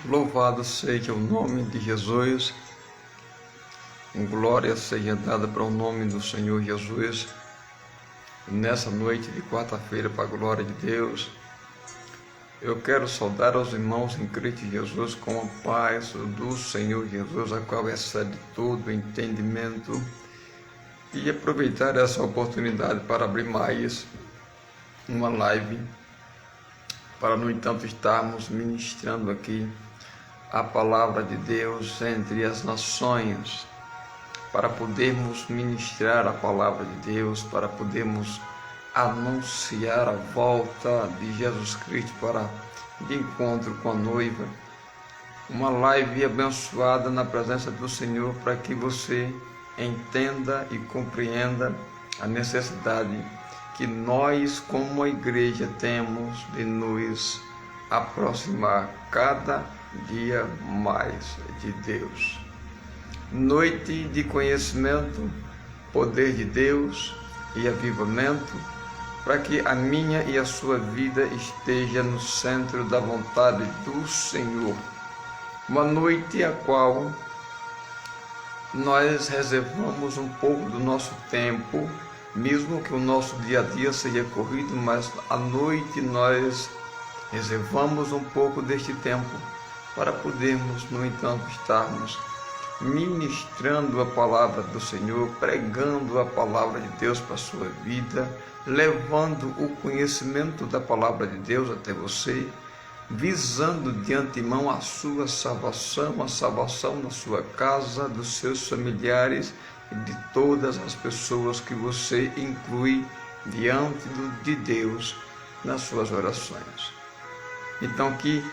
Louvado seja o nome de Jesus, glória seja dada para o nome do Senhor Jesus. Nessa noite de quarta-feira, para a glória de Deus, eu quero saudar aos irmãos em Cristo Jesus com a paz do Senhor Jesus, a qual excede todo entendimento, e aproveitar essa oportunidade para abrir mais uma live, para, no entanto, estarmos ministrando aqui a palavra de Deus entre as nações, para podermos ministrar a palavra de Deus, para podermos anunciar a volta de Jesus Cristo para de encontro com a noiva. Uma live abençoada na presença do Senhor, para que você entenda e compreenda a necessidade que nós, como a igreja, temos de nos aproximar cada dia mais de Deus. Noite de conhecimento, poder de Deus e avivamento, para que a minha e a sua vida esteja no centro da vontade do Senhor. Uma noite a qual nós reservamos um pouco do nosso tempo, mesmo que o nosso dia a dia seja corrido, mas à noite nós reservamos um pouco deste tempo para podermos, no entanto, estarmos ministrando a palavra do Senhor, pregando a palavra de Deus para a sua vida, levando o conhecimento da palavra de Deus até você, visando de antemão a sua salvação, a salvação da sua casa, dos seus familiares e de todas as pessoas que você inclui diante de Deus nas suas orações. Então, que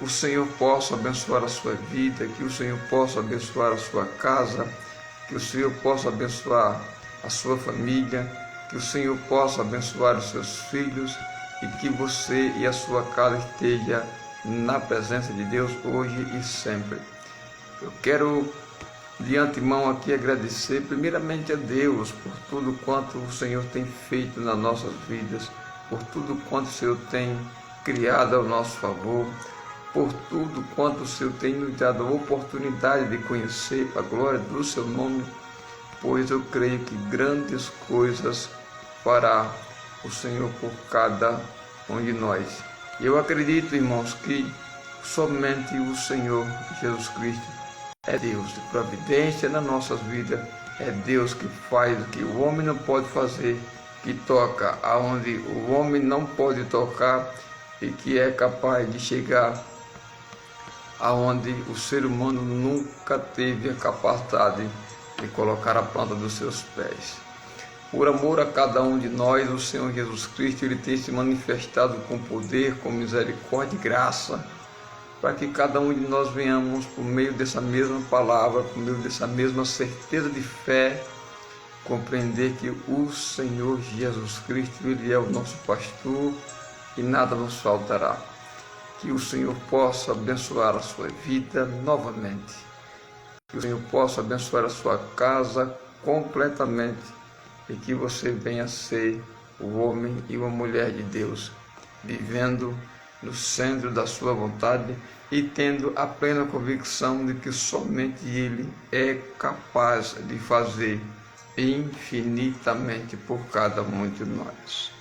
o Senhor possa abençoar a sua vida, que o Senhor possa abençoar a sua casa, que o Senhor possa abençoar a sua família, que o Senhor possa abençoar os seus filhos e que você e a sua casa esteja na presença de Deus hoje e sempre. Eu quero de antemão aqui agradecer primeiramente a Deus por tudo quanto o Senhor tem feito nas nossas vidas, por tudo quanto o Senhor tem criado ao nosso favor, por tudo quanto o Senhor tem nos dado a oportunidade de conhecer para a glória do seu nome, pois eu creio que grandes coisas fará o Senhor por cada um de nós. Eu acredito, irmãos, que somente o Senhor Jesus Cristo é Deus de providência nas nossas vidas, é Deus que faz o que o homem não pode fazer, que toca aonde o homem não pode tocar e que é capaz de chegar aonde o ser humano nunca teve a capacidade de colocar a planta dos seus pés. Por amor a cada um de nós, o Senhor Jesus Cristo, Ele tem se manifestado com poder, com misericórdia e graça, para que cada um de nós venhamos, por meio dessa mesma palavra, por meio dessa mesma certeza de fé, compreender que o Senhor Jesus Cristo, Ele é o nosso pastor e nada nos faltará. Que o Senhor possa abençoar a sua vida novamente, que o Senhor possa abençoar a sua casa completamente e que você venha a ser o homem e uma mulher de Deus, vivendo no centro da sua vontade e tendo a plena convicção de que somente Ele é capaz de fazer infinitamente por cada um de nós.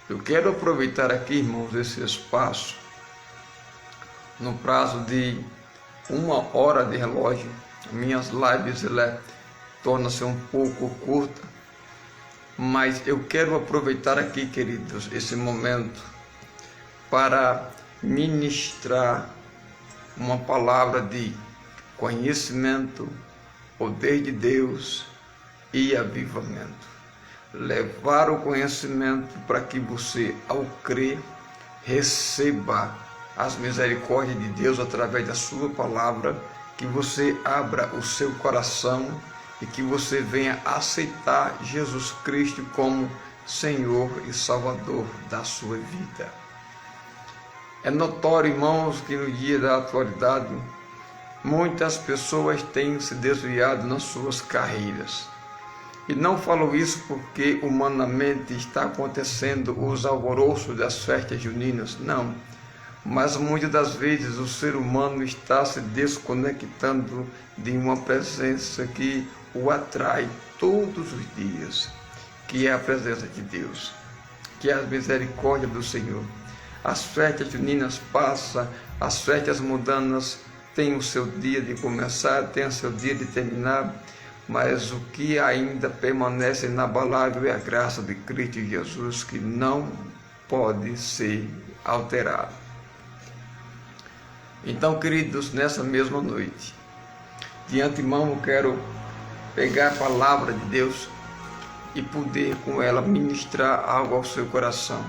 Eu quero aproveitar aqui, irmãos, esse espaço, no prazo de 1 hora de relógio. Minhas lives tornam-se um pouco curta, mas eu quero aproveitar aqui, queridos, esse momento para ministrar uma palavra de conhecimento, poder de Deus e avivamento. Levar o conhecimento para que você, ao crer, receba as misericórdias de Deus através da sua palavra, que você abra o seu coração e que você venha aceitar Jesus Cristo como Senhor e Salvador da sua vida. É notório, irmãos, que no dia da atualidade, muitas pessoas têm se desviado nas suas carreiras. E não falo isso porque humanamente está acontecendo os alvoroços das festas juninas, não. Mas muitas das vezes o ser humano está se desconectando de uma presença que o atrai todos os dias, que é a presença de Deus, que é a misericórdia do Senhor. As festas juninas passam, as festas mundanas têm o seu dia de começar, têm o seu dia de terminar, mas o que ainda permanece inabalável é a graça de Cristo Jesus, que não pode ser alterada. Então, queridos, nessa mesma noite, de antemão eu quero pegar a palavra de Deus e poder com ela ministrar algo ao seu coração,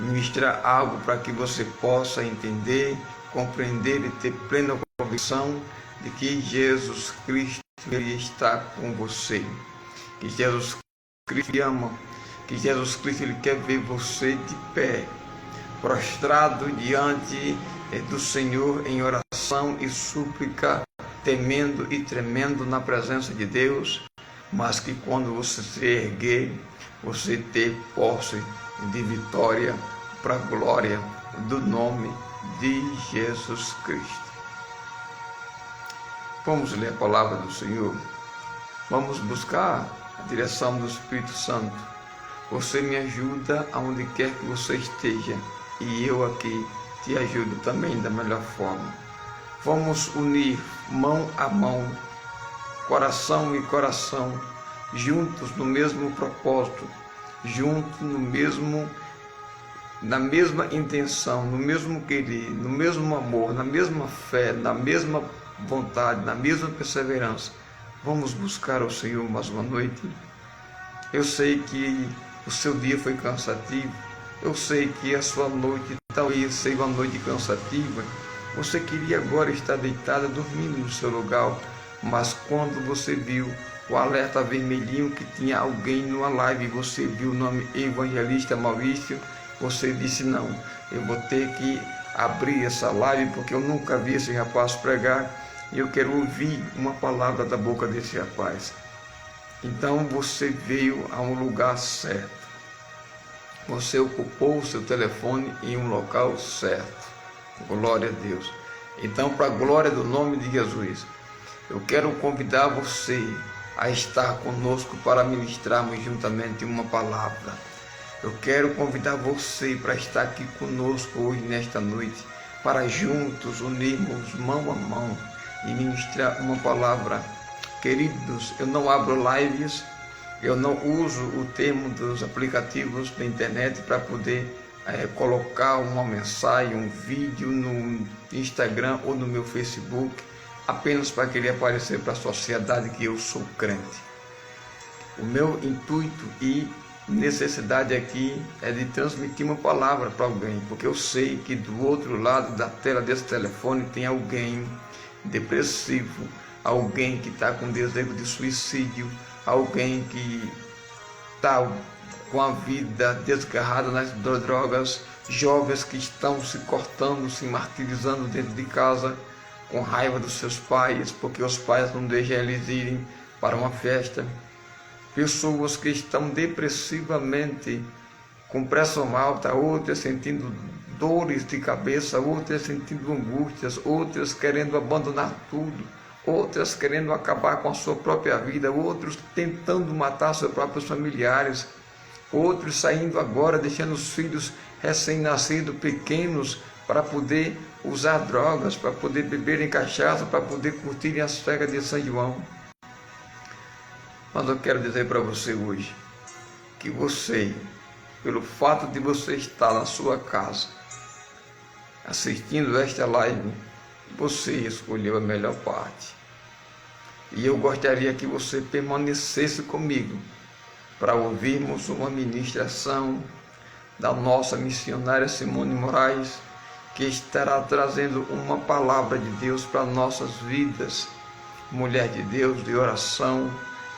ministrar algo para que você possa entender, compreender e ter plena convicção de que Jesus Cristo ele está com você, que Jesus Cristo te ama, que Jesus Cristo ele quer ver você de pé, prostrado diante do Senhor em oração e súplica, temendo e tremendo na presença de Deus, mas que quando você se erguer, você ter posse de vitória para a glória do nome de Jesus Cristo. Vamos ler a palavra do Senhor, vamos buscar a direção do Espírito Santo. Você me ajuda aonde quer que você esteja e eu aqui te ajudo também da melhor forma. Vamos unir mão a mão, coração e coração, juntos no mesmo propósito, juntos na mesma intenção, no mesmo querer, no mesmo amor, na mesma fé, na mesma vontade, na mesma perseverança. Vamos buscar o Senhor mais uma noite. Eu sei que o seu dia foi cansativo, eu sei que a sua noite talvez seja uma noite cansativa. Você queria agora estar deitada, dormindo no seu lugar, mas quando você viu o alerta vermelhinho que tinha alguém numa live, você viu o nome Evangelista Maurício, você disse: não, eu vou ter que abrir essa live porque eu nunca vi esse rapaz pregar e eu quero ouvir uma palavra da boca desse rapaz. Então você veio a um lugar certo, você ocupou o seu telefone em um local certo. Glória a Deus. Então, para a glória do nome de Jesus, eu quero convidar você a estar conosco para ministrarmos juntamente uma palavra. Eu quero convidar você para estar aqui conosco hoje, nesta noite, para juntos unirmos mão a mão e ministrar uma palavra. Queridos, eu não abro lives, eu não uso o termo dos aplicativos da internet para poder colocar uma mensagem, um vídeo no Instagram ou no meu Facebook, apenas para querer aparecer para a sociedade que eu sou crente. O meu intuito e necessidade aqui é de transmitir uma palavra para alguém, porque eu sei que do outro lado da tela desse telefone tem alguém depressivo, alguém que está com desejo de suicídio, alguém que está com a vida desgarrada nas drogas, jovens que estão se cortando, se martirizando dentro de casa, com raiva dos seus pais, porque os pais não deixam eles irem para uma festa. Pessoas que estão depressivamente com pressão alta, outras sentindo dores de cabeça, outras sentindo angústias, outras querendo abandonar tudo, outras querendo acabar com a sua própria vida, outros tentando matar seus próprios familiares, outros saindo agora, deixando os filhos recém-nascidos pequenos para poder usar drogas, para poder beberem cachaça, para poder curtirem as festas de São João. Mas eu quero dizer para você hoje que você, pelo fato de você estar na sua casa assistindo esta live, você escolheu a melhor parte. E eu gostaria que você permanecesse comigo para ouvirmos uma ministração da nossa missionária Simone Moraes, que estará trazendo uma palavra de Deus para nossas vidas. Mulher de Deus, de oração,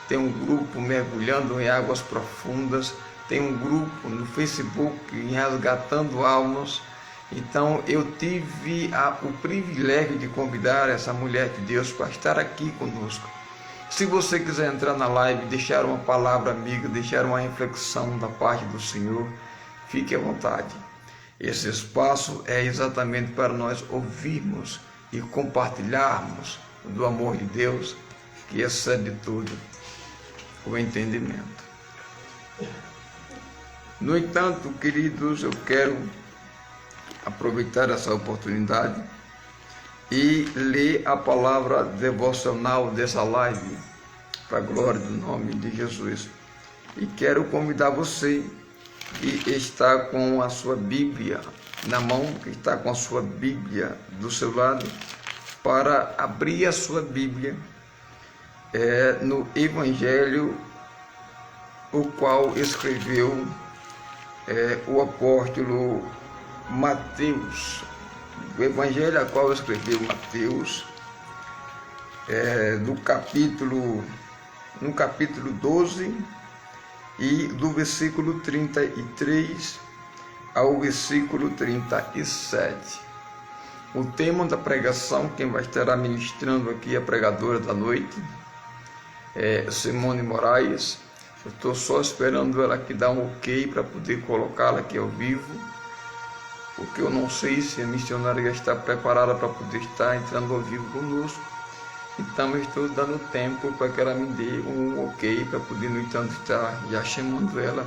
tem um grupo mergulhando em águas profundas, tem um grupo no Facebook resgatando almas. Então eu tive o privilégio de convidar essa mulher de Deus para estar aqui conosco. Se você quiser entrar na live, deixar uma palavra amiga, deixar uma reflexão da parte do Senhor, fique à vontade. Esse espaço é exatamente para nós ouvirmos e compartilharmos do amor de Deus, que excede tudo o entendimento. No entanto, queridos, eu quero aproveitar essa oportunidade e ler a palavra devocional dessa live, para a glória do nome de Jesus. E quero convidar você que está com a sua Bíblia na mão, que está com a sua Bíblia do seu lado, para abrir a sua Bíblia no Evangelho o qual escreveu o apóstolo Mateus. O Evangelho a qual escreveu Mateus, no capítulo 12, e do versículo 33 ao versículo 37. O tema da pregação, quem vai estar ministrando aqui, a pregadora da noite, é Simone Moraes. Eu estou só esperando ela aqui dar um ok para poder colocá-la aqui ao vivo, porque eu não sei se a missionária já está preparada para poder estar entrando ao vivo conosco. Então eu estou dando tempo para que ela me dê um ok, para poder, no entanto, estar já chamando ela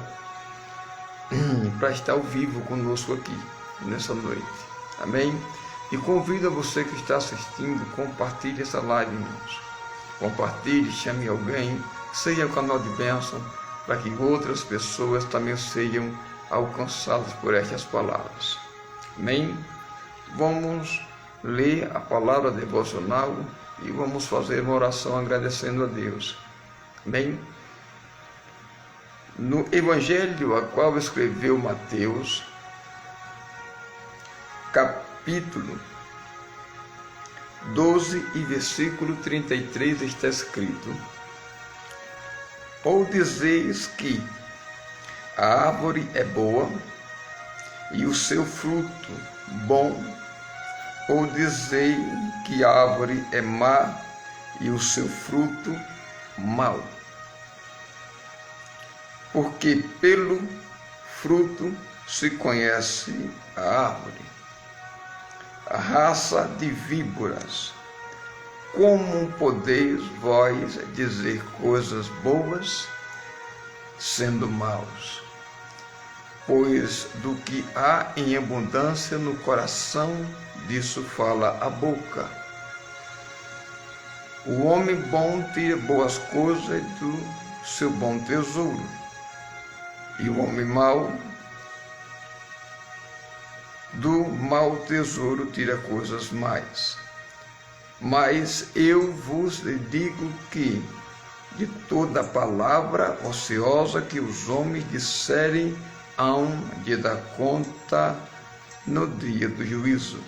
para estar ao vivo conosco aqui nessa noite. Amém? E convido a você que está assistindo, compartilhe essa live, irmãos. Compartilhe, chame alguém, seja um canal de bênção, para que outras pessoas também sejam alcançadas por estas palavras. Amém? Vamos ler a palavra devocional e vamos fazer uma oração agradecendo a Deus. Amém? No Evangelho a qual escreveu Mateus, capítulo 12 e versículo 33 está escrito: ou dizeis que a árvore é boa e o seu fruto bom, ou dizei que a árvore é má e o seu fruto mau. Porque pelo fruto se conhece a árvore. A raça de víboras, como podeis vós dizer coisas boas, sendo maus? Pois do que há em abundância no coração, disso fala a boca. O homem bom tira boas coisas do seu bom tesouro, e o homem mau do mau tesouro tira coisas más. Mas eu vos digo que de toda palavra ociosa que os homens disserem, hão de dar conta no dia do juízo.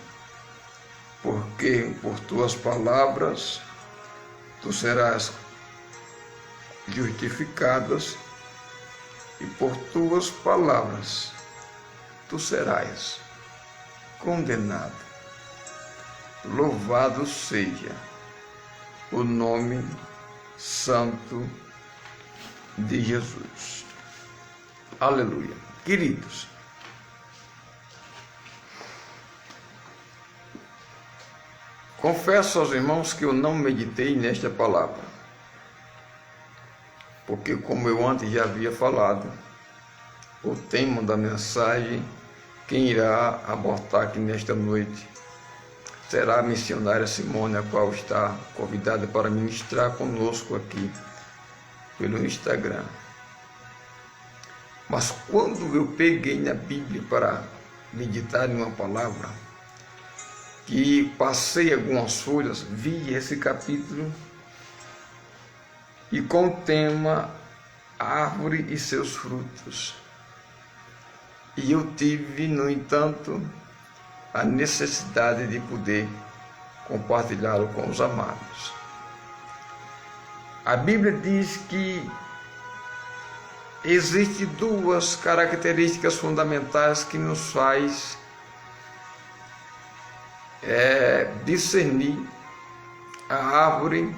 Porque por tuas palavras tu serás justificadas, e por tuas palavras tu serás condenado. Louvado seja o nome santo de Jesus. Aleluia. Queridos, confesso aos irmãos que eu não meditei nesta palavra, porque, como eu antes já havia falado, o tema da mensagem, quem irá abordar aqui nesta noite, será a missionária Simone, a qual está convidada para ministrar conosco aqui pelo Instagram. Mas quando eu peguei na Bíblia para meditar em uma palavra, que passei algumas folhas, vi esse capítulo e com o tema árvore e seus frutos. E eu tive, no entanto, a necessidade de poder compartilhá-lo com os amados. A Bíblia diz que existem duas características fundamentais que nos faz discernir a árvore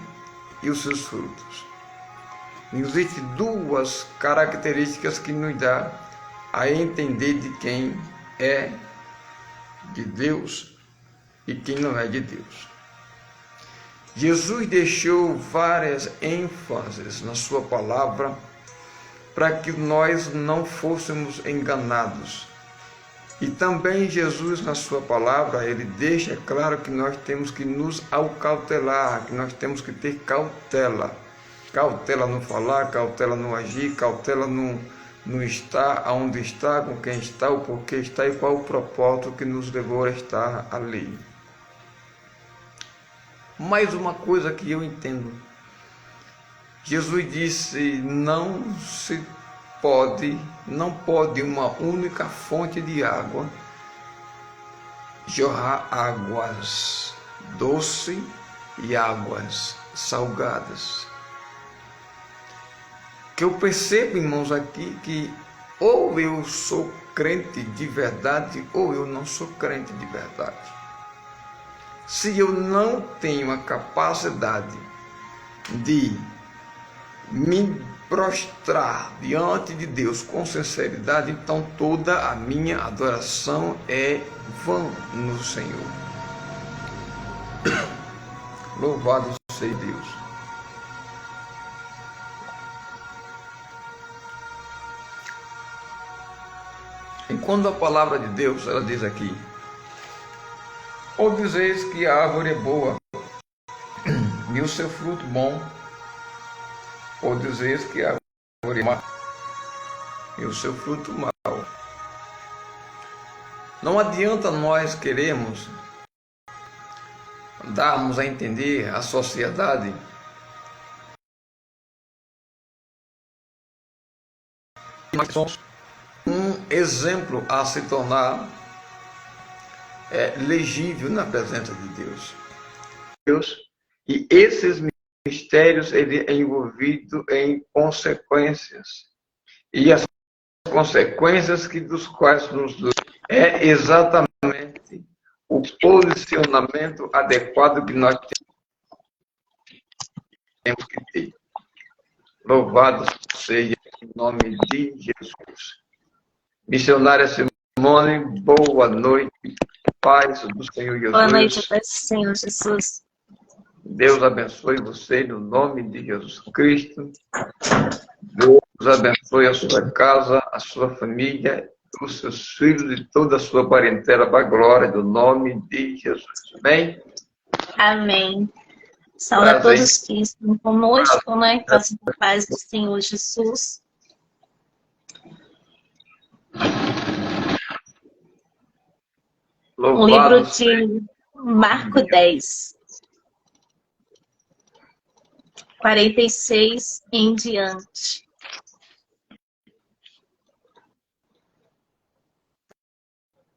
e os seus frutos. Existem duas características que nos dá a entender de quem é de Deus e quem não é de Deus. Jesus deixou várias ênfases na sua palavra para que nós não fôssemos enganados. E também Jesus, na sua palavra, ele deixa claro que nós temos que nos acautelar, que nós temos que ter cautela. Cautela no falar, cautela no agir, cautela no estar, aonde está, com quem está, o porquê está e qual o propósito que nos levou a estar ali. Mais uma coisa que eu entendo. Jesus disse, não pode uma única fonte de água jorrar águas doces e águas salgadas. Que eu percebo, irmãos, aqui que ou eu sou crente de verdade ou eu não sou crente de verdade. Se eu não tenho a capacidade de me prostrar diante de Deus com sinceridade, então toda a minha adoração é vã no Senhor. Louvado seja Deus. Enquanto a palavra de Deus, ela diz aqui, ou dizeis que a árvore é boa e o seu fruto bom, ou dizeis que a árvore é má e o seu fruto mau. Não adianta nós queremos darmos a entender à sociedade que nós somos um exemplo a se tornar legível na presença de Deus. E esses mistérios, ele é envolvido em consequências. E as consequências dos quais nos é exatamente o posicionamento adequado que nós temos que ter. Louvado seja em nome de Jesus. Missionária Simone, boa noite. Paz do Senhor Jesus. Boa noite, paz do Senhor Jesus. Deus abençoe você no nome de Jesus Cristo. Deus abençoe a sua casa, a sua família, os seus filhos e toda a sua parentela para a glória do nome de Jesus. Amém? Amém. Saúde a todos que estão conosco, né? Paz e paz do Senhor Jesus. Louvado O livro de Marcos 10, 46 em diante.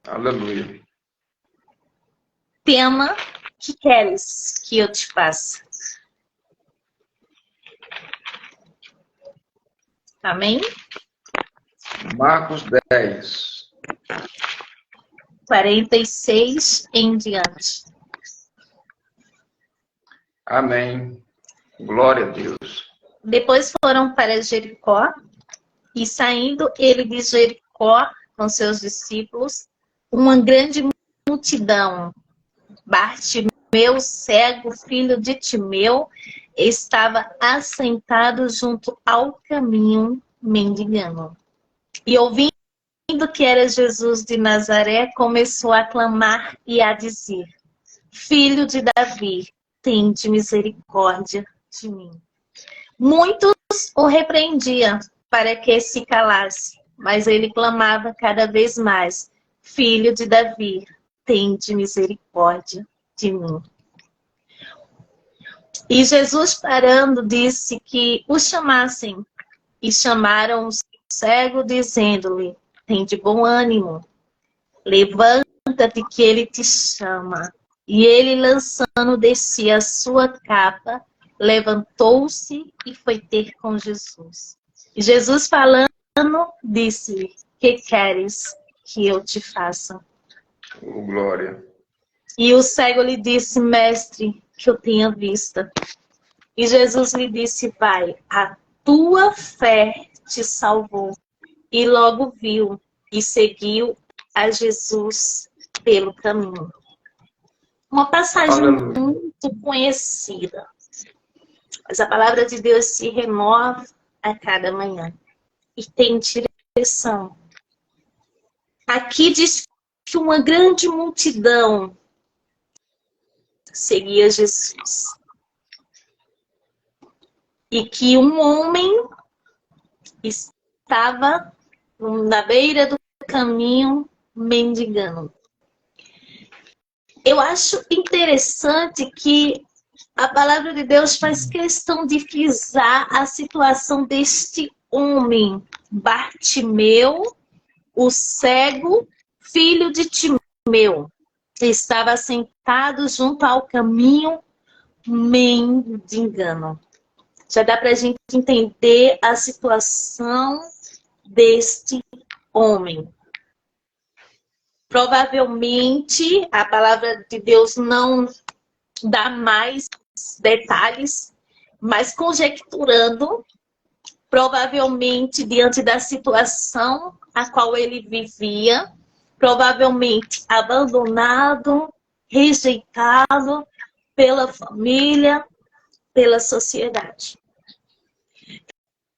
Aleluia. Tema: que queres que eu te faça? Amém? Marcos 10. 46 em diante. Amém. Glória a Deus. Depois foram para Jericó, e saindo ele de Jericó com seus discípulos, uma grande multidão. Bartimeu, cego, filho de Timeu, estava assentado junto ao caminho, mendigando. E ouvindo que era Jesus de Nazaré, começou a clamar e a dizer: Filho de Davi, tende misericórdia de mim. Muitos o repreendiam para que se calasse, mas ele clamava cada vez mais: Filho de Davi, tende misericórdia de mim. E Jesus, parando, disse que o chamassem, e chamaram o cego, dizendo-lhe: tem de bom ânimo, levanta-te que ele te chama. E ele, lançando de si a sua capa, levantou-se e foi ter com Jesus. E Jesus, falando, disse-lhe: que queres que eu te faça? Oh, glória. E o cego lhe disse: mestre, que eu tenha vista. E Jesus lhe disse: vai, a tua fé te salvou. E logo viu e seguiu a Jesus pelo caminho. Uma passagem Aleluia. muito conhecida. Mas a palavra de Deus se renova a cada manhã. E tem direção. Aqui diz que uma grande multidão seguia Jesus. E que um homem estava na beira do caminho mendigando. Eu acho interessante que a palavra de Deus faz questão de frisar a situação deste homem, Bartimeu, o cego, filho de Timeu. Estava sentado junto ao caminho mendigando. Já dá para a gente entender a situação deste homem. Provavelmente, a palavra de Deus não dá mais detalhes, mas conjecturando, provavelmente, diante da situação a qual ele vivia, provavelmente abandonado, rejeitado pela família, pela sociedade.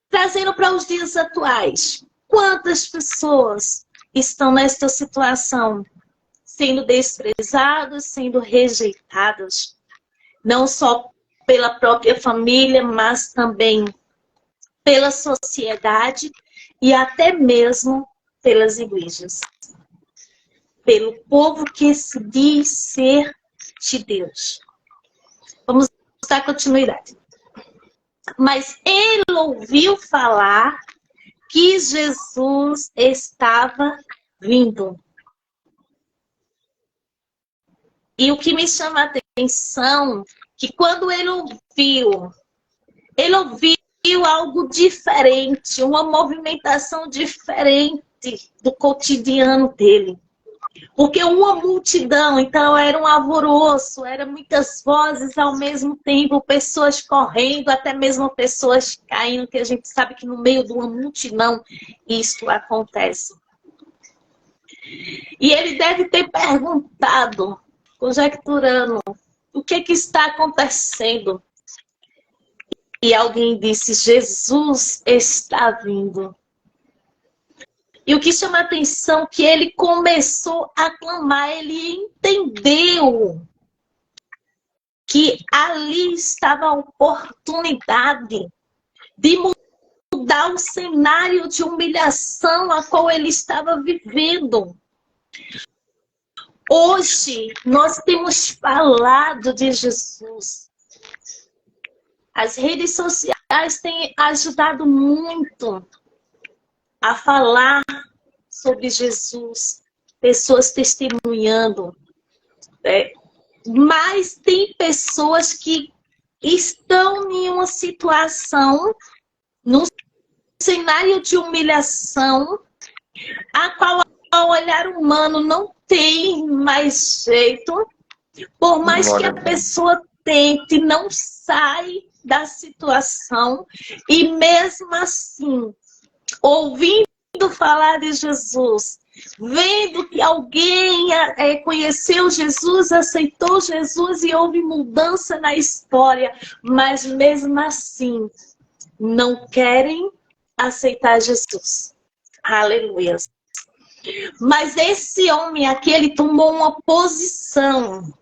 Trazendo para os dias atuais, quantas pessoas estão nesta situação, sendo desprezadas, sendo rejeitadas, não só pela própria família, mas também pela sociedade e até mesmo pelas igrejas. Pelo povo que se diz ser de Deus. Vamos dar continuidade. Mas ele ouviu falar que Jesus estava vindo. E o que me chama a atenção, que quando ele ouviu algo diferente, uma movimentação diferente do cotidiano dele. Porque uma multidão, então era um alvoroço, eram muitas vozes ao mesmo tempo, pessoas correndo, até mesmo pessoas caindo, que a gente sabe que no meio de uma multidão isso acontece. E ele deve ter perguntado, conjecturando, o que está acontecendo? E alguém disse, Jesus está vindo. E o que chama a atenção é que ele começou a clamar, ele entendeu que ali estava a oportunidade de mudar o cenário de humilhação a qual ele estava vivendo. Hoje, nós temos falado de Jesus. As redes sociais têm ajudado muito a falar sobre Jesus, pessoas testemunhando. Mas tem pessoas que estão em uma situação, num cenário de humilhação, a qual ao olhar humano não tem mais jeito, por mais que a pessoa tente, não sai da situação, e mesmo assim, ouvindo falar de Jesus, vendo que alguém conheceu Jesus, aceitou Jesus e houve mudança na história, mas mesmo assim não querem aceitar Jesus. Aleluia. Mas esse homem aqui, ele tomou uma posição.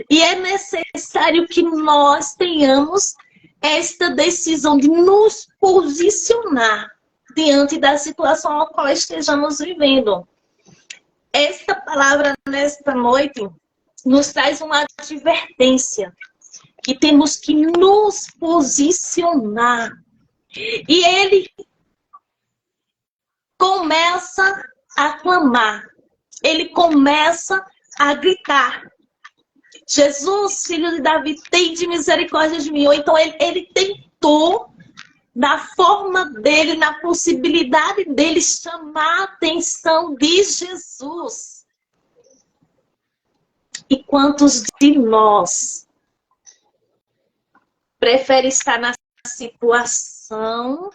E é necessário que nós tenhamos esta decisão de nos posicionar diante da situação a qual estejamos vivendo. Esta palavra, nesta noite, nos traz uma advertência, que temos que nos posicionar. E ele começa a clamar, ele começa a gritar. Jesus, filho de Davi, tem de misericórdia de mim. Ou então ele tentou, na forma dele, na possibilidade dele, chamar a atenção de Jesus. E quantos de nós preferem estar na situação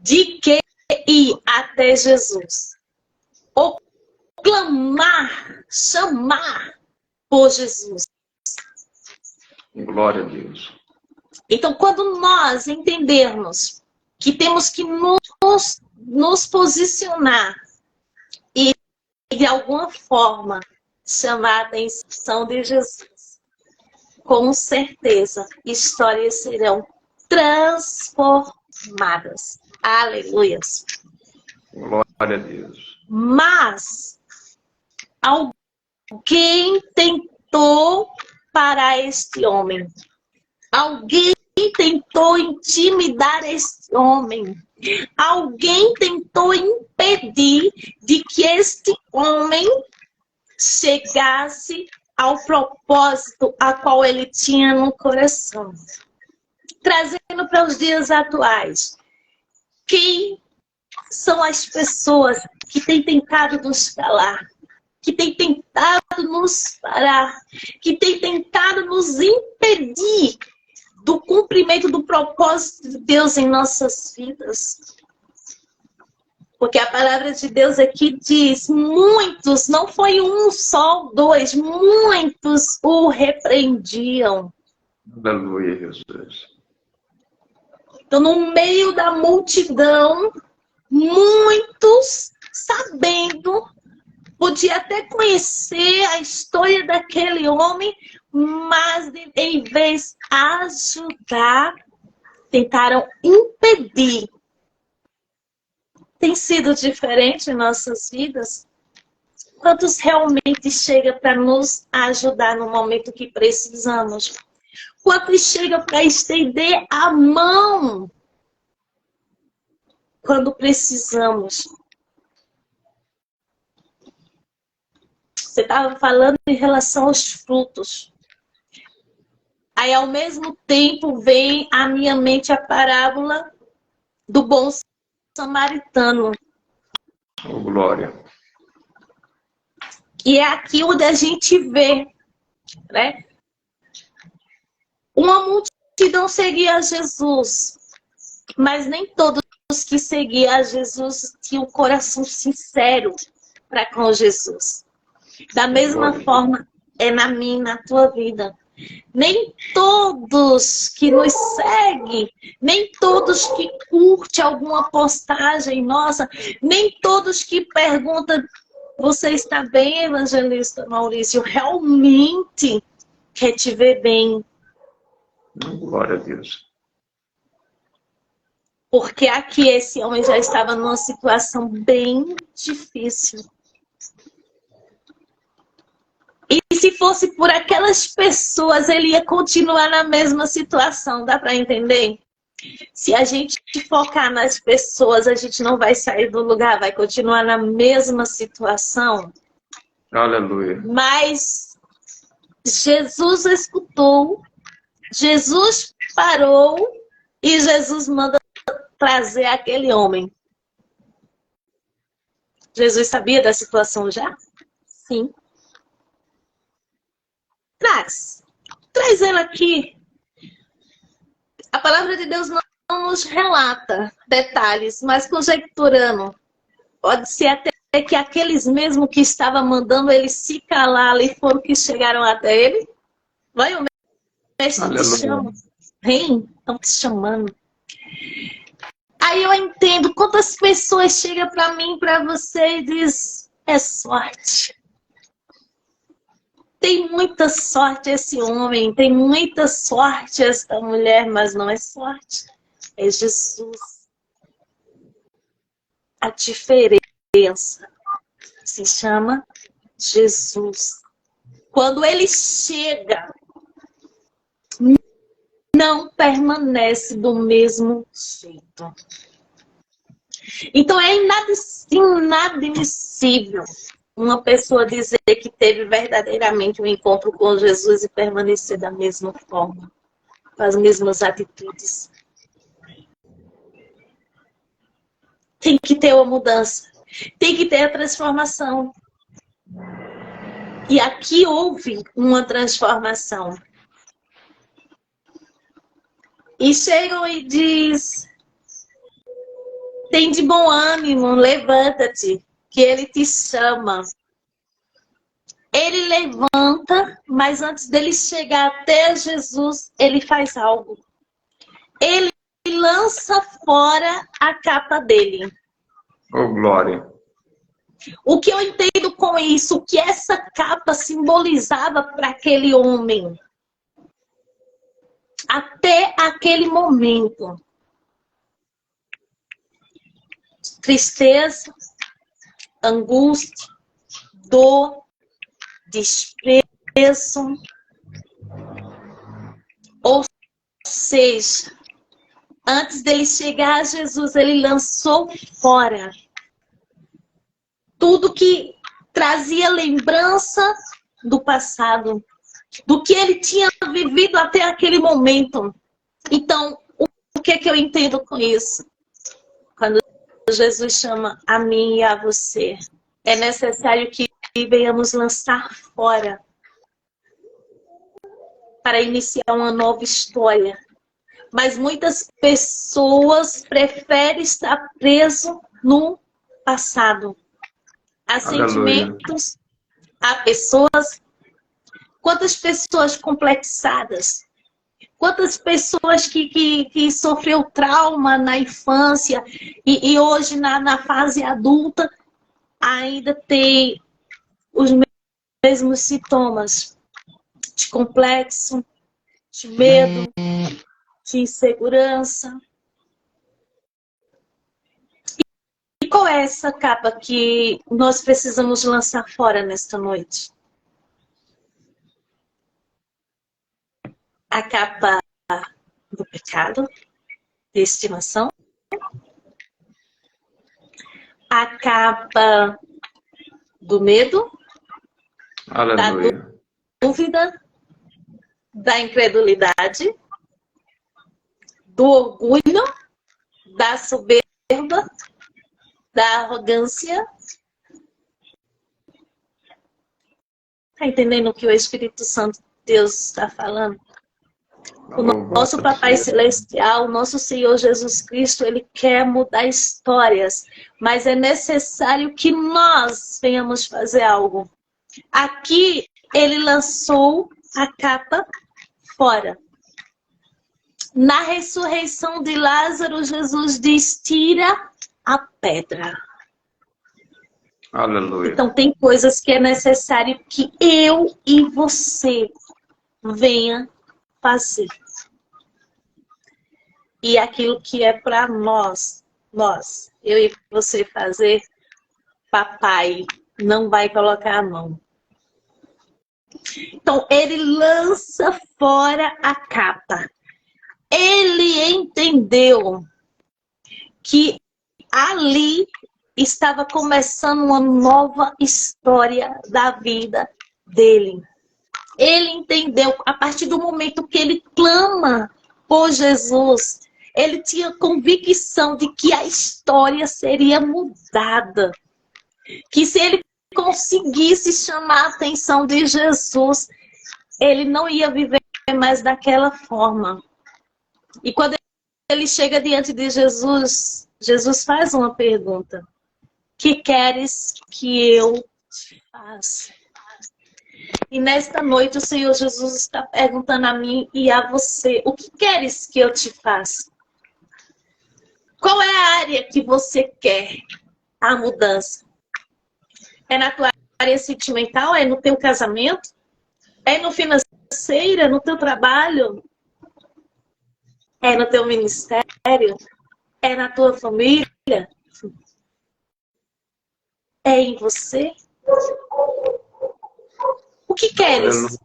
de que ir até Jesus? Ou clamar, chamar por Jesus. Glória a Deus. Então, quando nós entendermos que temos que nos posicionar e, de alguma forma, chamar a atenção de Jesus, com certeza, histórias serão transformadas. Aleluias. Glória a Deus. Mas alguém tentou parar este homem. Alguém tentou intimidar este homem. Alguém tentou impedir de que este homem chegasse ao propósito a qual ele tinha no coração. Trazendo para os dias atuais, quem são as pessoas que têm tentado nos calar, que têm tentado nos parar, que têm tentado nos impedir do cumprimento do propósito de Deus em nossas vidas? Porque a palavra de Deus aqui diz, muitos, não foi um só, dois, muitos o repreendiam. Aleluia, Jesus. Então, no meio da multidão, muitos, sabendo, podia até conhecer a história daquele homem, mas em vez de ajudar, tentaram impedir. Tem sido diferente em nossas vidas? Quantos realmente chegam para nos ajudar no momento que precisamos? Quantos chegam para estender a mão quando precisamos? Você estava falando em relação aos frutos. Aí, ao mesmo tempo, vem à minha mente a parábola do bom samaritano. Oh, glória. E é aqui onde a gente vê, né? Uma multidão seguia a Jesus, mas nem todos que seguiam a Jesus tinham um coração sincero para com Jesus. Da mesma forma, é na minha e na tua vida. Nem todos que nos seguem, nem todos que curtem alguma postagem nossa, nem todos que perguntam, você está bem, evangelista Maurício? Realmente quer te ver bem. Glória a Deus. Porque aqui esse homem já estava numa situação bem difícil. E se fosse por aquelas pessoas, ele ia continuar na mesma situação, dá para entender? Se a gente focar nas pessoas, a gente não vai sair do lugar, vai continuar na mesma situação. Aleluia. Mas Jesus escutou, Jesus parou e Jesus manda trazer aquele homem. Jesus sabia da situação já? Sim. Traz ele aqui. A palavra de Deus não nos relata detalhes, mas conjecturando. Pode ser até que aqueles mesmo que estavam mandando ele se calar ali foram que chegaram até ele. Vai, o mestre te chama. Vem, estão te chamando. Aí eu entendo quantas pessoas chegam para mim, para você e diz, é sorte. Tem muita sorte esse homem, tem muita sorte essa mulher, mas não é sorte, é Jesus. A diferença se chama Jesus. Quando ele chega, não permanece do mesmo jeito. Então é inadmissível uma pessoa dizer que teve verdadeiramente um encontro com Jesus e permanecer da mesma forma, com as mesmas atitudes. Tem que ter uma mudança, tem que ter a transformação. E aqui houve uma transformação. E chegam e diz, tem de bom ânimo, levanta-te, que ele te chama. Ele levanta, mas antes dele chegar até Jesus, ele faz algo. Ele lança fora a capa dele. Oh, glória. O que eu entendo com isso? O que essa capa simbolizava para aquele homem? Até aquele momento. Tristeza, angústia, dor, desprezo. Ou seja, antes dele chegar a Jesus, ele lançou fora tudo que trazia lembrança do passado, do que ele tinha vivido até aquele momento. Então, o que é que eu entendo com isso? Quando Jesus chama a mim e a você, é necessário que venhamos lançar fora para iniciar uma nova história. Mas muitas pessoas preferem estar preso no passado. Há sentimentos, há pessoas. Quantas pessoas complexadas, quantas pessoas que sofreu trauma na infância e hoje na fase adulta ainda tem os mesmos sintomas de complexo, de medo, de insegurança. E qual é essa capa que nós precisamos lançar fora nesta noite? A capa do pecado, de estimação. A capa do medo. Aleluia. Da dúvida, da incredulidade, do orgulho, da soberba, da arrogância. Está entendendo o que o Espírito Santo de Deus está falando? O nosso Papai Celestial, o nosso Senhor Jesus Cristo, Ele quer mudar histórias, mas é necessário que nós venhamos fazer algo. Aqui, Ele lançou a capa fora. Na ressurreição de Lázaro, Jesus diz, tira a pedra. Aleluia. Então, tem coisas que é necessário que eu e você venha fazer. E aquilo que é para nós, eu e você fazer, papai não vai colocar a mão. Então, ele lança fora a capa. Ele entendeu que ali estava começando uma nova história da vida dele. Ele entendeu, a partir do momento que ele clama por Jesus, ele tinha convicção de que a história seria mudada. Que se ele conseguisse chamar a atenção de Jesus, ele não ia viver mais daquela forma. E quando ele chega diante de Jesus, Jesus faz uma pergunta. Que queres que eu te faça? E nesta noite o Senhor Jesus está perguntando a mim e a você, o que queres que eu te faça? Qual é a área que você quer a mudança? É na tua área sentimental? É no teu casamento? É no financeiro? É no teu trabalho? É no teu ministério? É na tua família? É em você? O que queres?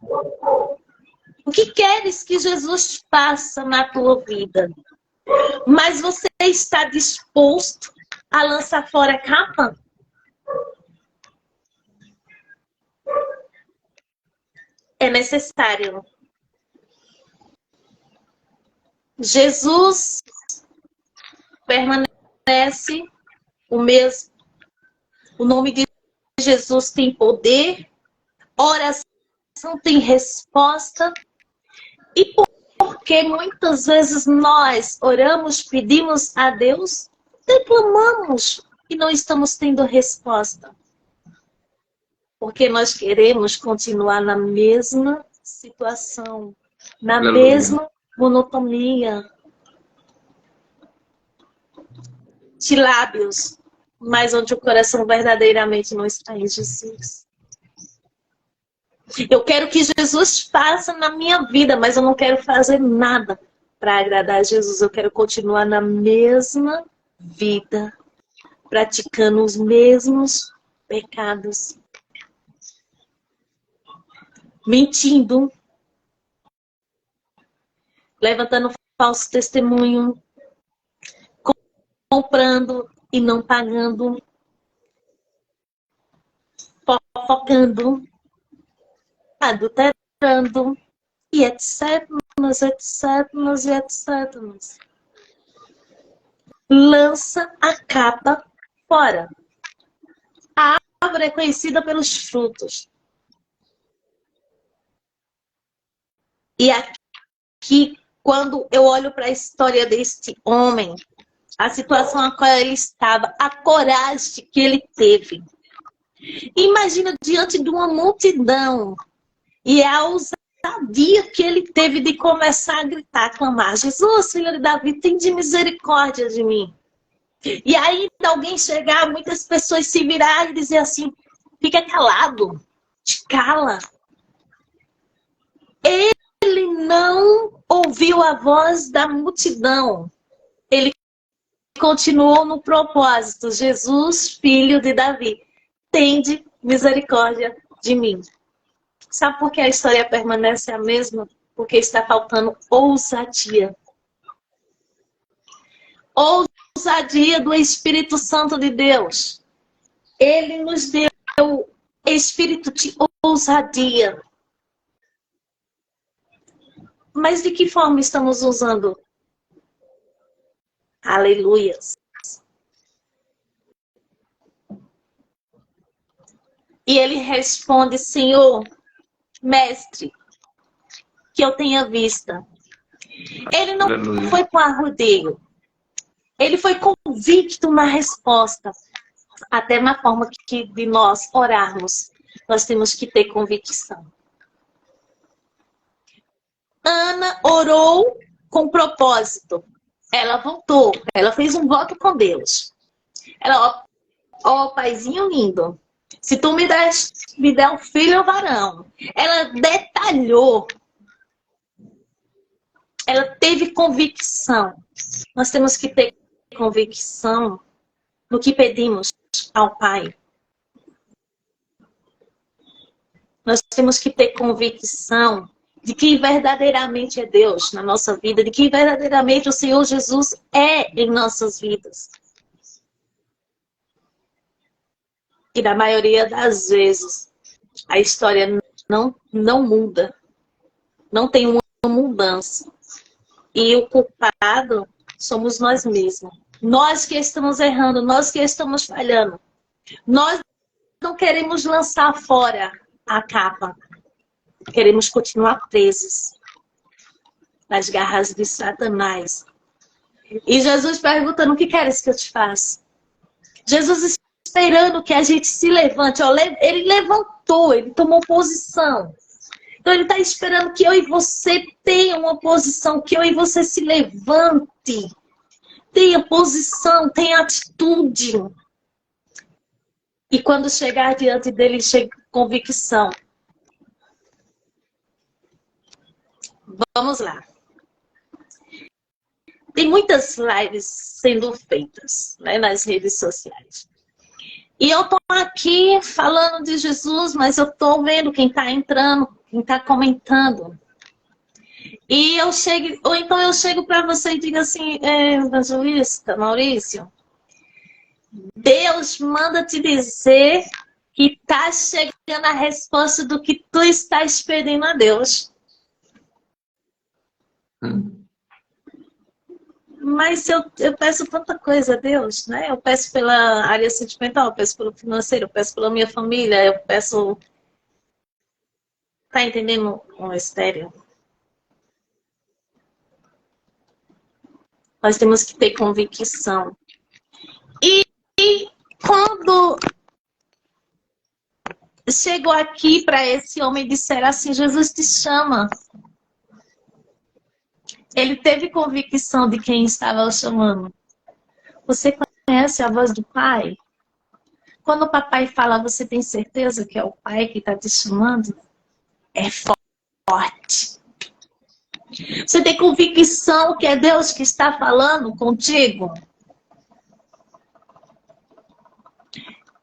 O que queres que Jesus te faça na tua vida? Mas você está disposto a lançar fora a capa? É necessário. Jesus permanece o mesmo. O nome de Jesus tem poder, oração tem resposta. E porque muitas vezes nós oramos, pedimos a Deus, reclamamos e não estamos tendo resposta. Porque nós queremos continuar na mesma situação, na Aleluia. mesma monotonia de lábios, mas onde o coração verdadeiramente não está em Jesus. Eu quero que Jesus faça na minha vida, mas eu não quero fazer nada para agradar a Jesus. Eu quero continuar na mesma vida, praticando os mesmos pecados, mentindo, levantando falso testemunho, comprando e não pagando, fofocando, adulterando, e etc, etc, etc. Lança a capa fora. A árvore é conhecida pelos frutos. E aqui, quando eu olho para a história deste homem, a situação a qual ele estava, a coragem que ele teve. Imagina diante de uma multidão e a ousadia que ele teve de começar a gritar, a clamar: Jesus, filho de Davi, tem de misericórdia de mim. E aí alguém chegar, muitas pessoas se virar e dizer assim: fica calado, te cala. Ele não ouviu a voz da multidão. Ele continuou no propósito: Jesus, filho de Davi, tende misericórdia de mim. Sabe por que a história permanece a mesma? Porque está faltando ousadia. Ousadia do Espírito Santo de Deus. Ele nos deu espírito de ousadia. Mas de que forma estamos usando? Aleluias. E ele responde: Senhor, mestre, que eu tenha vista. Ele não Aleluia. foi com arrodeio. Ele foi convicto na resposta. Até na forma que de nós orarmos, nós temos que ter convicção. Ana orou com propósito. Ela voltou. Ela fez um voto com Deus. Ela, ó paizinho lindo, se tu me der um filho ou varão. Ela detalhou. Ela teve convicção. Nós temos que ter convicção no que pedimos ao Pai. Nós temos que ter convicção de que verdadeiramente é Deus na nossa vida, de que verdadeiramente o Senhor Jesus é em nossas vidas. E na maioria das vezes, a história não muda. Não tem uma mudança. E o culpado somos nós mesmos. Nós que estamos errando, nós que estamos falhando. Nós não queremos lançar fora a capa. Queremos continuar presos nas garras de Satanás. E Jesus perguntando: o que queres que eu te faça? Jesus esperando que a gente se levante. Ele levantou, ele tomou posição. Então ele está esperando que eu e você tenham uma posição, que eu e você se levante. Tenha posição, tenha atitude. E quando chegar diante dele, chega convicção. Vamos lá. Tem muitas lives sendo feitas, né, nas redes sociais. E eu tô aqui falando de Jesus, mas eu tô vendo quem tá entrando, quem tá comentando. E eu chego, ou então eu chego para você e digo assim: evangelista Maurício, Deus manda te dizer que tá chegando a resposta do que tu estás pedindo a Deus. Mas eu peço tanta coisa a Deus, né? Eu peço pela área sentimental, eu peço pelo financeiro, eu peço pela minha família, eu peço... Tá entendendo o mistério? Nós temos que ter convicção. E quando chegou aqui para esse homem e disseram assim: Jesus te chama. Ele teve convicção de quem estava o chamando. Você conhece a voz do Pai? Quando o papai fala, você tem certeza que é o Pai que está te chamando? É forte. Você tem convicção que é Deus que está falando contigo?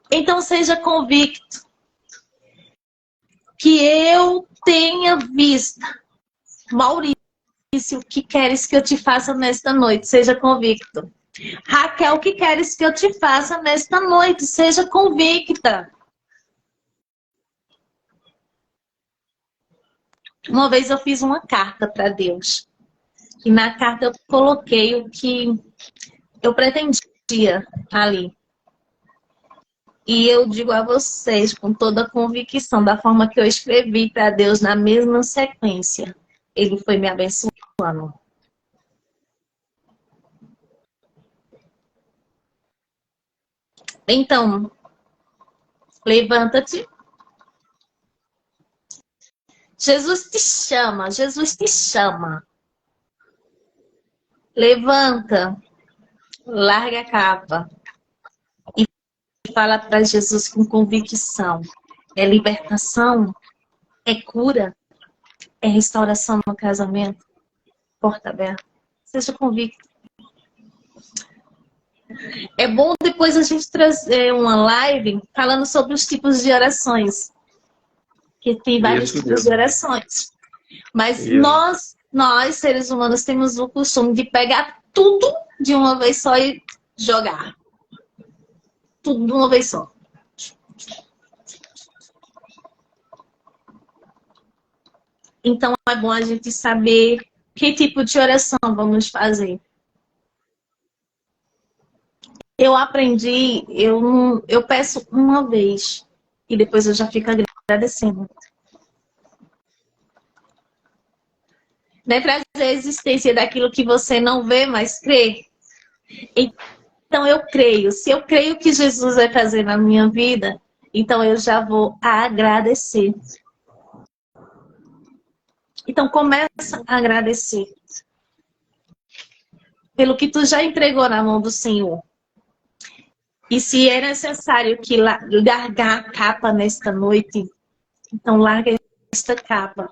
Então seja convicto. Que eu tenha visto. Maurício, o que queres que eu te faça nesta noite? Seja convicto. Raquel, o que queres que eu te faça nesta noite? Seja convicta. Uma vez eu fiz uma carta para Deus. E na carta eu coloquei o que eu pretendia ali. E eu digo a vocês, com toda a convicção, da forma que eu escrevi para Deus na mesma sequência, Ele foi me abençoando. Então, levanta-te. Jesus te chama, Jesus te chama. Levanta, larga a capa e fala para Jesus com convicção. É libertação, é cura, é restauração no casamento. Porta aberta. Seja convicto. É bom depois a gente trazer uma live falando sobre os tipos de orações. Que tem vários tipos de orações. Mas nós, seres humanos, temos o costume de pegar tudo de uma vez só e jogar. Tudo de uma vez só. Então é bom a gente saber que tipo de oração vamos fazer. Eu aprendi, eu peço uma vez e depois eu já fico agradecendo. Não é trazer a existência daquilo que você não vê, mas crê. Então eu creio. Se eu creio que Jesus vai fazer na minha vida, então eu já vou agradecer. Então começa a agradecer. Pelo que tu já entregou na mão do Senhor. E se é necessário que largar a capa nesta noite, então larga esta capa.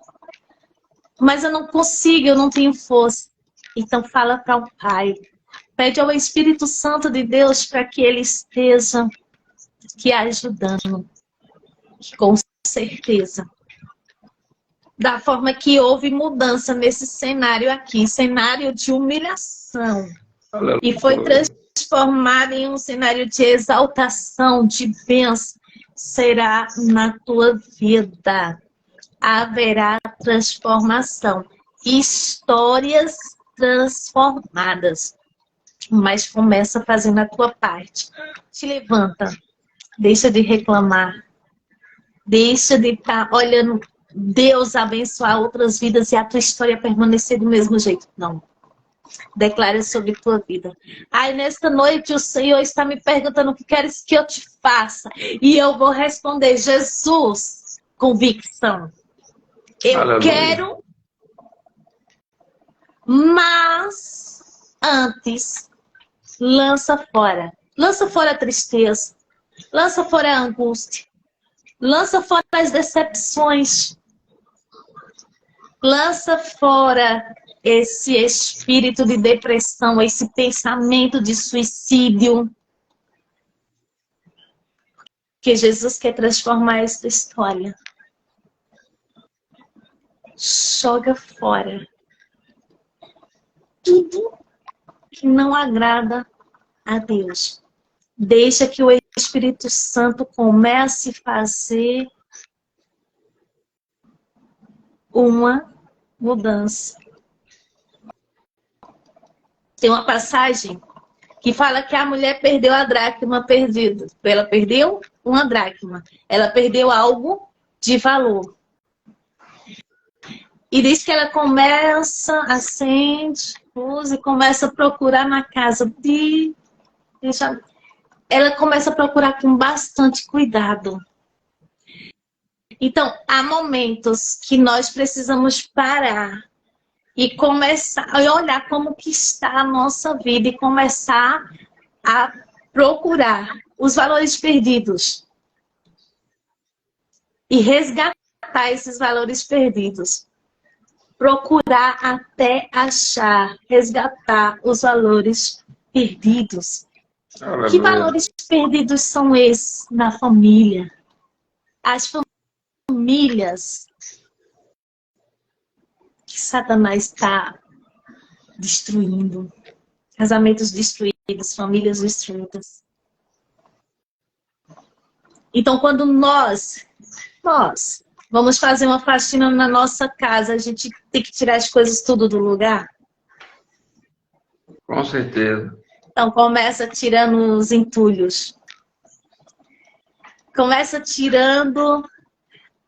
Mas eu não consigo, eu não tenho força. Então fala para o Pai. Pede ao Espírito Santo de Deus para que Ele esteja te ajudando. Com certeza. Da forma que houve mudança nesse cenário aqui. Cenário de humilhação. Aleluia. E foi transformado em um cenário de exaltação, de bênção. Será na tua vida. Haverá transformação. Histórias transformadas. Mas começa fazendo a tua parte. Te levanta. Deixa de reclamar. Deixa de estar olhando Deus abençoar outras vidas e a tua história permanecer do mesmo jeito. Não. Declara sobre tua vida. Ai, nesta noite o Senhor está me perguntando o que queres que eu te faça. E eu vou responder, Jesus, convicção. Eu Aleluia. Quero, mas antes, lança fora. Lança fora a tristeza. Lança fora a angústia. Lança fora as decepções. Lança fora esse espírito de depressão, esse pensamento de suicídio. Que Jesus quer transformar essa história. Joga fora tudo que não agrada a Deus. Deixa que o Espírito Santo comece a fazer uma mudança. Tem uma passagem que fala que a mulher perdeu a dracma perdida. Ela perdeu uma dracma. Ela perdeu algo de valor. E diz que ela começa, acende, usa e começa a procurar na casa de... Ela começa a procurar com bastante cuidado. Então, há momentos que nós precisamos parar e começar a olhar como que está a nossa vida e começar a procurar os valores perdidos e resgatar esses valores perdidos. Procurar até achar, resgatar os valores perdidos. Aleluia. Que valores perdidos são esses na família? As famílias que Satanás está destruindo. Casamentos destruídos, famílias destruídas. Então, quando nós vamos fazer uma faxina na nossa casa, a gente tem que tirar as coisas tudo do lugar? Com certeza. Então, começa tirando os entulhos. Começa tirando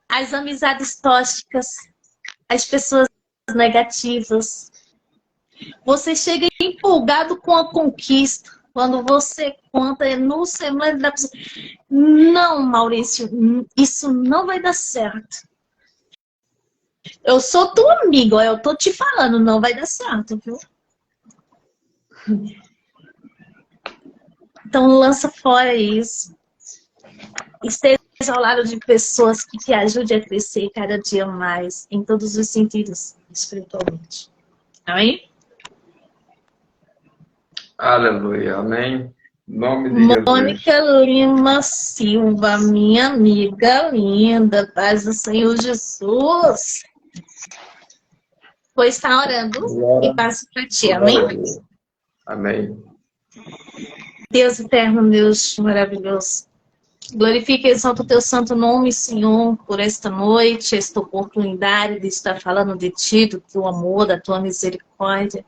as amizades tóxicas, as pessoas negativas. Você chega empolgado com a conquista. Quando você conta no semblante da pessoa. Não, Maurício, isso não vai dar certo. Eu sou tua amiga, eu tô te falando, não vai dar certo, viu? Então lança fora isso. Esteja ao lado de pessoas que te ajudem a crescer cada dia mais, em todos os sentidos, espiritualmente. Amém? Aleluia. Amém. Em nome de Jesus. Mônica Lima Silva, minha amiga linda, paz do Senhor Jesus. Vou estar orando e passo para ti, amém? Amém. Deus eterno, Deus maravilhoso. Glorifica e exalta o teu santo nome, Senhor, por esta noite, esta oportunidade de estar falando de ti, do teu amor, da tua misericórdia.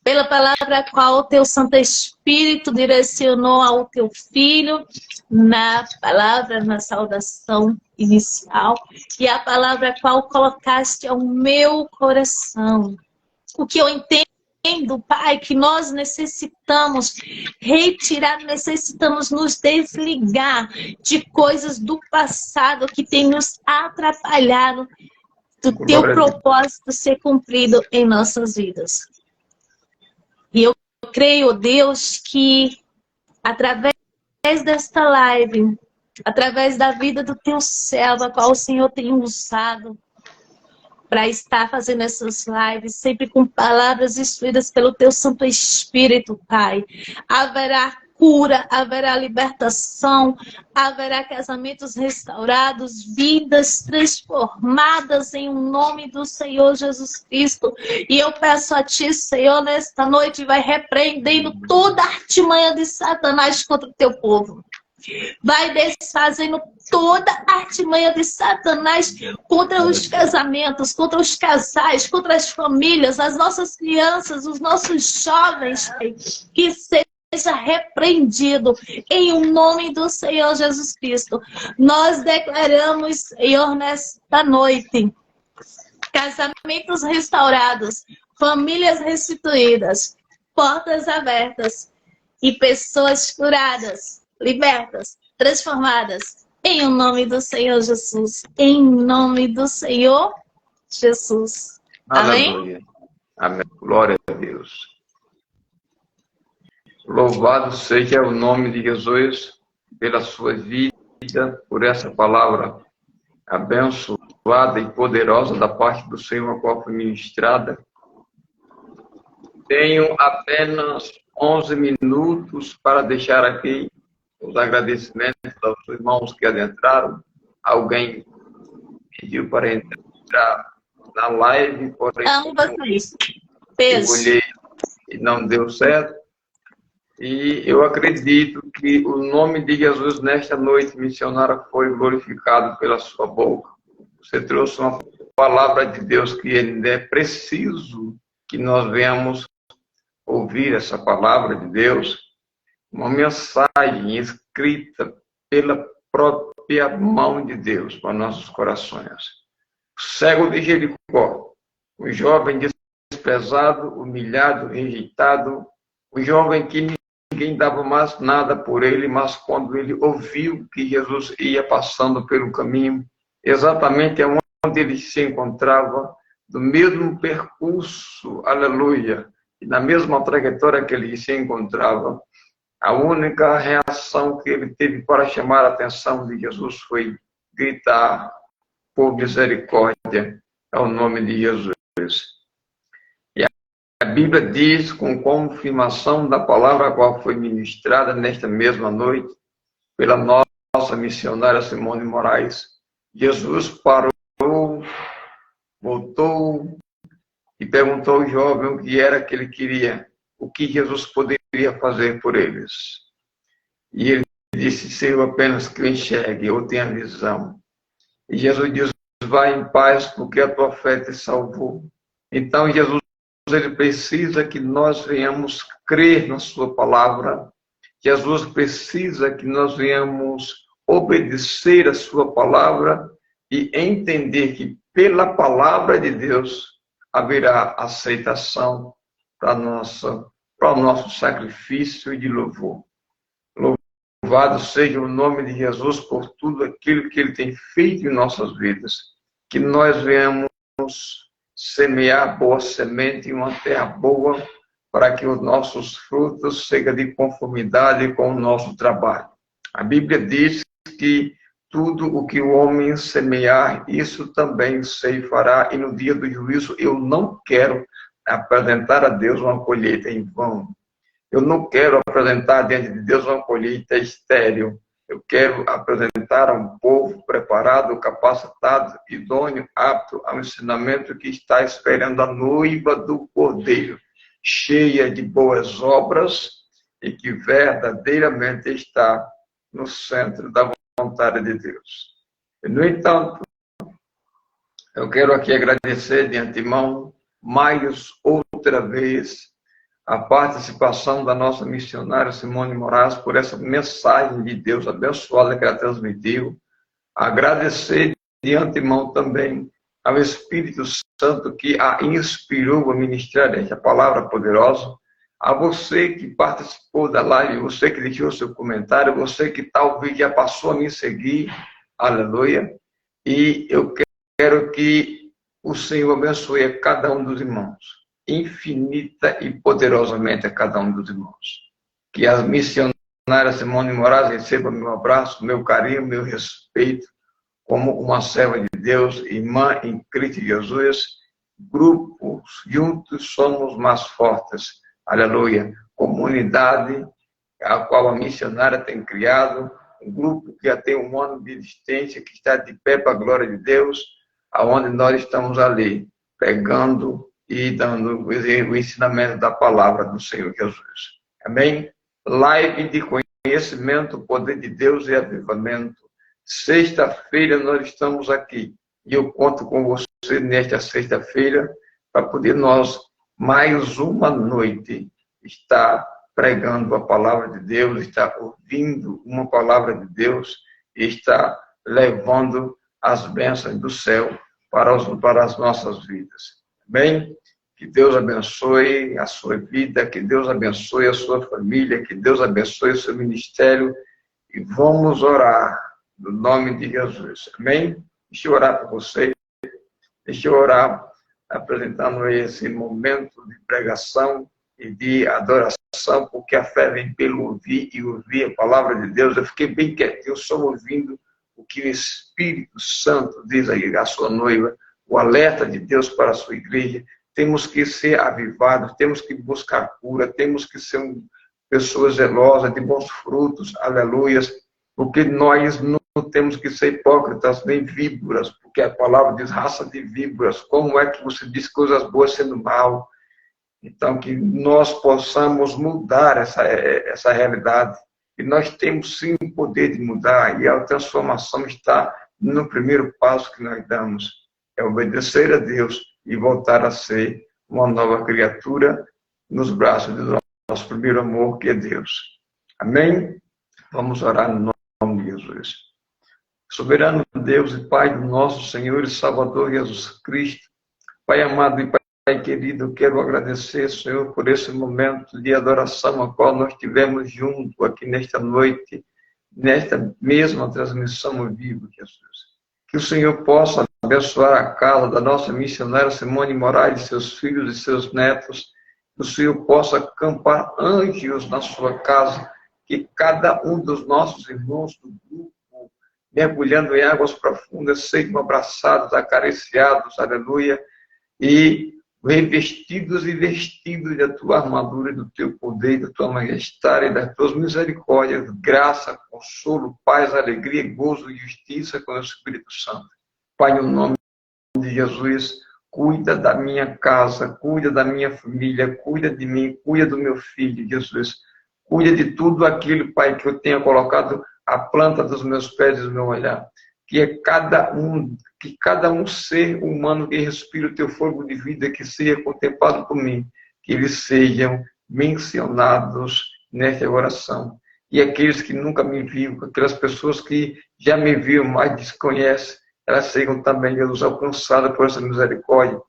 Pela palavra a qual o teu Santo Espírito direcionou ao teu Filho, na palavra, na saudação inicial, e a palavra a qual colocaste ao meu coração. O que eu entendo, Pai, que nós necessitamos retirar, necessitamos nos desligar de coisas do passado que tem nos atrapalhado do teu propósito ser cumprido em nossas vidas. E eu creio, Deus, que através desta live, através da vida do teu servo, a qual o Senhor tem usado para estar fazendo essas lives, sempre com palavras instruídas pelo teu Santo Espírito, Pai, haverá cura, haverá libertação, haverá casamentos restaurados, vidas transformadas em nome do Senhor Jesus Cristo. E eu peço a ti, Senhor, nesta noite, vai repreendendo toda a artimanha de Satanás contra o teu povo. Vai desfazendo toda a artimanha de Satanás contra os casamentos, contra os casais, contra as famílias, as nossas crianças, os nossos jovens, Pai, que seja repreendido em o nome do Senhor Jesus Cristo. Nós declaramos, Senhor, nesta noite, casamentos restaurados, famílias restituídas, portas abertas e pessoas curadas, libertas, transformadas, em o nome do Senhor Jesus. Em nome do Senhor Jesus. Amém? Aleluia. Amém. Glória a Deus. Louvado seja o nome de Jesus pela sua vida, por essa palavra abençoada e poderosa da parte do Senhor, a qual foi ministrada. Tenho apenas 11 minutos para deixar aqui os agradecimentos aos irmãos que adentraram. Alguém pediu para entrar na live, porém amo vocês. eu Beijo. olhei e não deu certo. E eu acredito que o nome de Jesus nesta noite missionária foi glorificado pela sua boca. Você trouxe uma palavra de Deus que ainda é preciso que nós venhamos ouvir essa palavra de Deus. Uma mensagem escrita pela própria mão de Deus para nossos corações. O cego de Jericó, o jovem desprezado, humilhado, rejeitado, o jovem que ninguém dava mais nada por ele, mas quando ele ouviu que Jesus ia passando pelo caminho, exatamente onde ele se encontrava, no mesmo percurso, aleluia, e na mesma trajetória que ele se encontrava. A única reação que ele teve para chamar a atenção de Jesus foi gritar por misericórdia ao nome de Jesus. E a Bíblia diz, com confirmação da palavra a qual foi ministrada nesta mesma noite, pela nossa missionária Simone Moraes, Jesus parou, voltou e perguntou ao jovem o que era que ele queria, o que Jesus poderia fazer por eles. E ele disse, Senhor, apenas que eu enxergue, eu tenha visão. E Jesus diz, vai em paz, porque a tua fé te salvou. Então, Jesus, ele precisa que nós venhamos crer na sua palavra. Jesus precisa que nós venhamos obedecer a sua palavra e entender que pela palavra de Deus haverá aceitação para o nosso sacrifício de louvor. Louvado seja o nome de Jesus por tudo aquilo que ele tem feito em nossas vidas. Que nós venhamos semear boa semente em uma terra boa, para que os nossos frutos sejam de conformidade com o nosso trabalho. A Bíblia diz que tudo o que o homem semear, isso também ceifará, e no dia do juízo eu não quero apresentar a Deus uma colheita em vão. Eu não quero apresentar diante de Deus uma colheita estéril. Eu quero apresentar a um povo preparado, capacitado, idôneo, apto ao ensinamento, que está esperando a noiva do Cordeiro, cheia de boas obras e que verdadeiramente está no centro da vontade de Deus. E, no entanto, eu quero aqui agradecer de antemão, mais outra vez, a participação da nossa missionária Simone Moraes por essa mensagem de Deus abençoada que ela transmitiu. Agradecer de antemão também ao Espírito Santo que a inspirou a ministrar esta palavra poderosa. A você que participou da live, você que deixou seu comentário, você que talvez já passou a me seguir, aleluia. E eu quero que o Senhor abençoe a cada um dos irmãos, infinita e poderosamente a cada um dos irmãos. Que a missionária Simone Moraes receba meu abraço, meu carinho, meu respeito, como uma serva de Deus, irmã em Cristo Jesus. Grupos juntos somos mais fortes. Aleluia. Comunidade a qual a missionária tem criado, um grupo que já tem 1 ano de existência, que está de pé para a glória de Deus, aonde nós estamos ali, pregando e dando o ensinamento da palavra do Senhor Jesus. Amém? Live de conhecimento, poder de Deus e avivamento. Sexta-feira nós estamos aqui. E eu conto com você nesta sexta-feira para poder nós, mais uma noite, estar pregando a palavra de Deus, estar ouvindo uma palavra de Deus e estar levando as bênçãos do céu para as nossas vidas. Amém? Que Deus abençoe a sua vida, que Deus abençoe a sua família, que Deus abençoe o seu ministério. E vamos orar no nome de Jesus. Amém? Deixa eu orar por você. Deixa eu orar apresentando esse momento de pregação e de adoração, porque a fé vem pelo ouvir e ouvir a palavra de Deus. Eu fiquei bem quietinho, só ouvindo o que o Espírito Santo diz aí à sua noiva, o alerta de Deus para a sua igreja. Temos que ser avivados, temos que buscar cura, temos que ser pessoas zelosas, de bons frutos, aleluias, porque nós não temos que ser hipócritas nem víboras, porque a palavra diz raça de víboras. Como é que você diz coisas boas sendo mal? Então, que nós possamos mudar essa realidade. E nós temos sim o poder de mudar, e a transformação está no primeiro passo que nós damos. É obedecer a Deus e voltar a ser uma nova criatura nos braços do nosso primeiro amor, que é Deus. Amém? Vamos orar no nome de Jesus. Soberano Deus e Pai do nosso Senhor e Salvador Jesus Cristo, Pai amado e Pai querido, eu quero agradecer, Senhor, por esse momento de adoração a qual nós tivemos junto aqui nesta noite, nesta mesma transmissão ao vivo, Jesus. Que o Senhor possa abençoar a casa da nossa missionária Simone Moraes, seus filhos e seus netos. Que o Senhor possa acampar anjos na sua casa. Que cada um dos nossos irmãos do grupo, mergulhando em águas profundas, sejam abraçados, acariciados, aleluia, e revestidos e vestidos da tua armadura, do teu poder, da tua majestade, das tuas misericórdias, graça, consolo, paz, alegria, gozo e justiça com o Espírito Santo. Pai, no nome de Jesus, cuida da minha casa, cuida da minha família, cuida de mim, cuida do meu filho, Jesus. Cuida de tudo aquilo, Pai, que eu tenha colocado a planta dos meus pés e do meu olhar. Que cada um ser humano que respira o teu fogo de vida, que seja contemplado por mim, que eles sejam mencionados nesta oração. E aqueles que nunca me viram, aquelas pessoas que já me viram, mas desconhecem, elas sejam também, Jesus, alcançadas por essa misericórdia.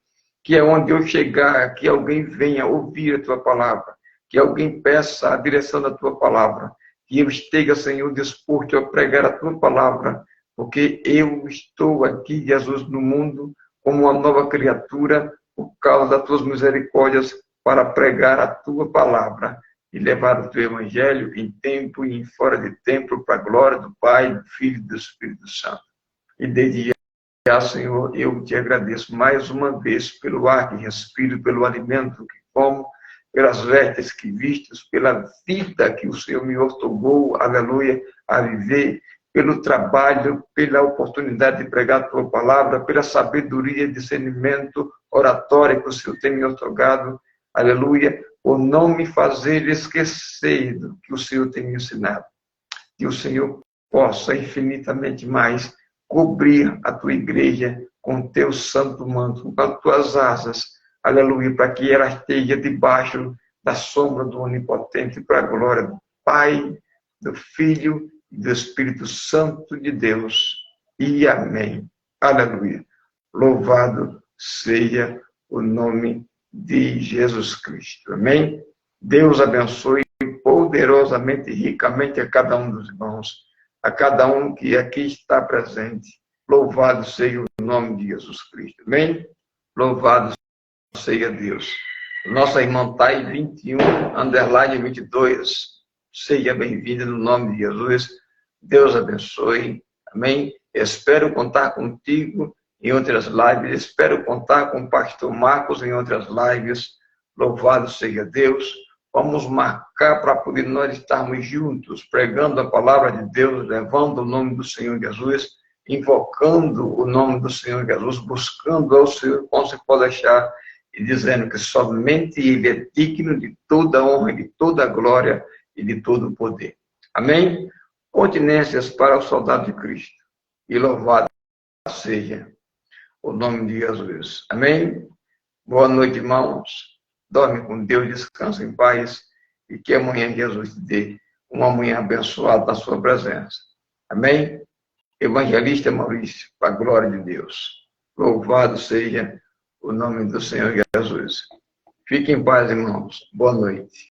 Que é onde eu chegar, que alguém venha ouvir a tua palavra, que alguém peça a direção da tua palavra, que eu esteja, Senhor, disposto a pregar a tua palavra, porque eu estou aqui, Jesus, no mundo, como uma nova criatura, por causa das tuas misericórdias, para pregar a tua palavra e levar o teu evangelho em tempo e em fora de tempo, para a glória do Pai, do Filho e do Espírito Santo. E desde já, Senhor, eu te agradeço mais uma vez pelo ar que respiro, pelo alimento que como, pelas vestes que vistes, pela vida que o Senhor me outorgou, aleluia, a viver, pelo trabalho, pela oportunidade de pregar a tua palavra, pela sabedoria, discernimento, oratória que o Senhor tem me outorgado, aleluia, por não me fazer esquecer do que o Senhor tem me ensinado. Que o Senhor possa infinitamente mais cobrir a tua igreja com teu santo manto, com as tuas asas, aleluia, para que ela esteja debaixo da sombra do Onipotente, para a glória do Pai, do Filho e do Espírito Santo de Deus. E amém. Aleluia. Louvado seja o nome de Jesus Cristo. Amém. Deus abençoe poderosamente e ricamente a cada um dos irmãos, a cada um que aqui está presente. Louvado seja o nome de Jesus Cristo. Amém. Louvado seja Deus. Nossa irmã Thay 21_22. Seja bem-vinda no nome de Jesus. Deus abençoe. Amém. Espero contar contigo em outras lives. Espero contar com o pastor Marcos em outras lives. Louvado seja Deus. Vamos marcar para poder nós estarmos juntos, pregando a palavra de Deus, levando o nome do Senhor Jesus, invocando o nome do Senhor Jesus, buscando ao Senhor, como se pode achar, e dizendo que somente Ele é digno de toda honra, de toda glória e de todo o poder. Amém? Continências para o soldado de Cristo. E louvado seja o nome de Jesus. Amém? Boa noite, irmãos. Dorme com Deus, descansa em paz. E que amanhã Jesus te dê uma manhã abençoada na sua presença. Amém? Evangelista Maurício, para a glória de Deus. Louvado seja o nome do Senhor Jesus. Fiquem em paz, irmãos. Boa noite.